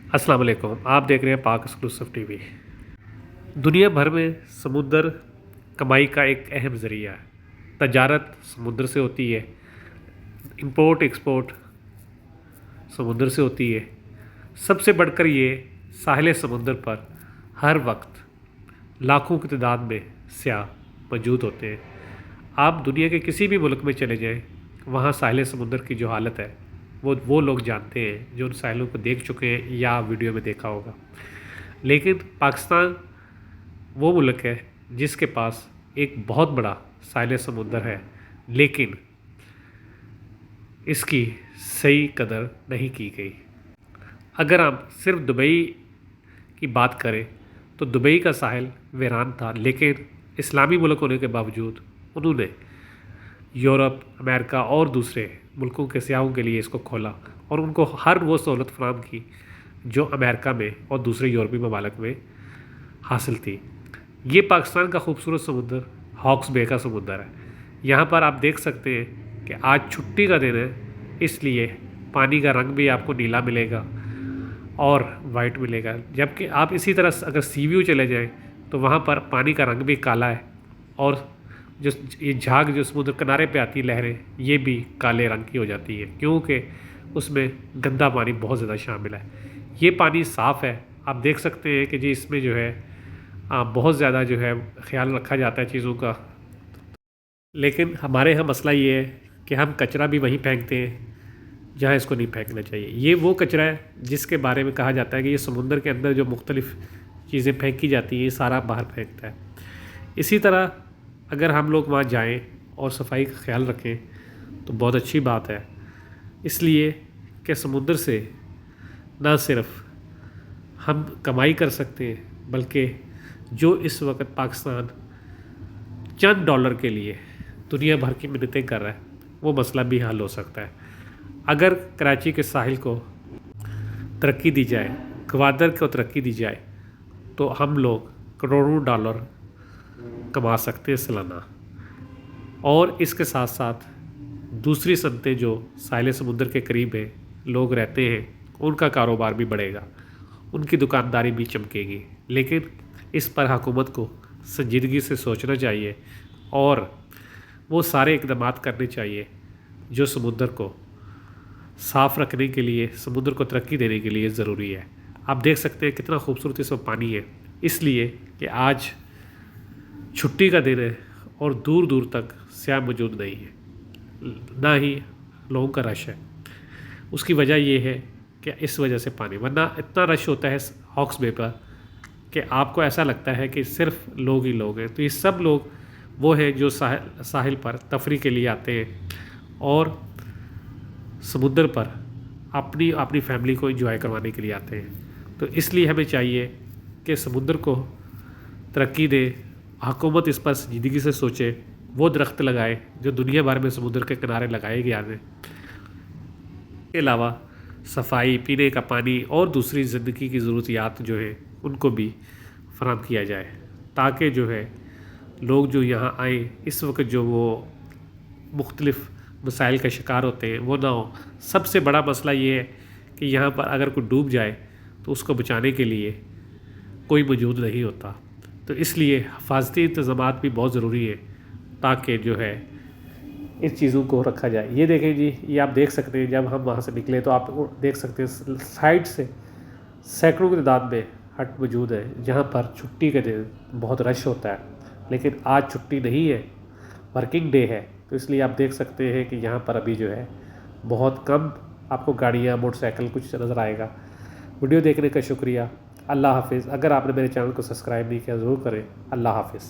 अस्सलाम वालेकुम। आप देख रहे हैं पाक एक्सक्लूसिव टीवी। दुनिया भर में समुद्र कमाई का एक अहम ज़रिया है। तजारत समुद्र से होती है, इंपोर्ट एक्सपोर्ट समुद्र से होती है। सबसे बढ़कर ये साहिल समुद्र पर हर वक्त लाखों की तादाद में सयाह मौजूद होते हैं। आप दुनिया के किसी भी मुल्क में चले जाएं, वहाँ साहिल समुद्र की जो हालत है वो लोग जानते हैं जो उन साहिलों को देख चुके हैं या वीडियो में देखा होगा। लेकिन पाकिस्तान वो मुल्क है जिसके पास एक बहुत बड़ा साहिल समुद्र है, लेकिन इसकी सही कदर नहीं की गई। अगर हम सिर्फ दुबई की बात करें तो दुबई का साहिल वीरान था, लेकिन इस्लामी मुल्क होने के बावजूद उन्होंने यूरोप, अमेरिका और दूसरे मुल्कों के सयाहों के लिए इसको खोला और उनको हर वो सहूलत फराहम की जो अमेरिका में और दूसरे यूरोपीय ममालिक में हासिल थी। ये पाकिस्तान का खूबसूरत समुद्र हॉक्स बे का समुद्र है। यहाँ पर आप देख सकते हैं कि आज छुट्टी का दिन है, इसलिए पानी का रंग भी आपको नीला मिलेगा और वाइट मिलेगा। जबकि आप इसी तरह अगर सी व्यू चले जाएँ तो वहाँ पर पानी का रंग भी काला है और जो ये झाग जो समुद्र किनारे पे आती है लहरें, ये भी काले रंग की हो जाती है क्योंकि उसमें गंदा पानी बहुत ज़्यादा शामिल है। ये पानी साफ़ है, आप देख सकते हैं कि जी इसमें जो है बहुत ज़्यादा जो है ख्याल रखा जाता है चीज़ों का। लेकिन हमारे यहाँ मसला ये है कि हम कचरा भी वहीं फेंकते हैं जहाँ इसको नहीं फेंकना चाहिए। ये वो कचरा है जिसके बारे में कहा जाता है कि ये समुद्र के अंदर जो मुख्तलिफ़ चीज़ें फेंकी जाती हैं ये सारा बाहर फेंकता है। इसी तरह अगर हम लोग वहाँ जाएं और सफाई का ख्याल रखें तो बहुत अच्छी बात है, इसलिए कि समुद्र से ना सिर्फ हम कमाई कर सकते हैं बल्कि जो इस वक्त पाकिस्तान चंद डॉलर के लिए दुनिया भर की मिन्नतें कर रहा है वो मसला भी हल हो सकता है। अगर कराची के साहिल को तरक्की दी जाए, गवादर को तरक्की दी जाए तो हम लोग करोड़ों डॉलर कमा सकते हैं सालाना। और इसके साथ साथ दूसरी सनतें जो साहिल समुद्र के करीब हैं लोग रहते हैं उनका कारोबार भी बढ़ेगा, उनकी दुकानदारी भी चमकेगी। लेकिन इस पर हुकूमत को संजीदगी से सोचना चाहिए और वो सारे इक़दाम करने चाहिए जो समुद्र को साफ़ रखने के लिए, समुद्र को तरक्की देने के लिए ज़रूरी है। आप देख सकते हैं कितना खूबसूरत इसमें पानी है, इसलिए कि आज छुट्टी का दिन है और दूर दूर तक सयाह मौजूद नहीं है, ना ही लोगों का रश है। उसकी वजह यह है कि इस वजह से पानी, वरना इतना रश होता है हॉक्स बे पर कि आपको ऐसा लगता है कि सिर्फ लोग ही लोग हैं। तो ये सब लोग वो हैं जो साहिल पर तफरी के लिए आते हैं और समुद्र पर अपनी अपनी फैमिली को एंजॉय करवाने के लिए आते हैं। तो इसलिए हमें चाहिए कि समुद्र को तरक्की दे, हुकूमत इस पर संजीदगी से सोचे, वो दरख्त लगाए जो दुनिया भर में समुद्र के किनारे लगाए गए हैं। इसके अलावा सफाई, पीने का पानी और दूसरी ज़िंदगी की ज़रूरियात जो है उनको भी फराहम किया जाए ताकि जो है लोग जो यहाँ आए इस वक्त जो वो मुख्तलिफ़ मसाइल का शिकार होते हैं वो ना हो। सबसे बड़ा मसला ये है कि यहाँ पर अगर कोई डूब जाए तो उसको बचाने के लिए कोई मौजूद नहीं होता। तो इसलिए हिफाजती इंतज़ामात भी बहुत ज़रूरी है ताकि जो है इस चीज़ों को रखा जाए। ये देखें जी, ये आप देख सकते हैं जब हम वहाँ से निकले तो आप देख सकते हैं साइड से सैकड़ों की तादाद में हट मौजूद है जहाँ पर छुट्टी के दिन बहुत रश होता है। लेकिन आज छुट्टी नहीं है, वर्किंग डे है, तो इसलिए आप देख सकते हैं कि यहाँ पर अभी जो है बहुत कम आपको गाड़ियाँ, मोटरसाइकिल कुछ नज़र आएगा। वीडियो देखने का शुक्रिया। अल्लाह हाफिज़। अगर आपने मेरे चैनल को सब्सक्राइब नहीं किया ज़रूर करें। अल्लाह हाफिज़।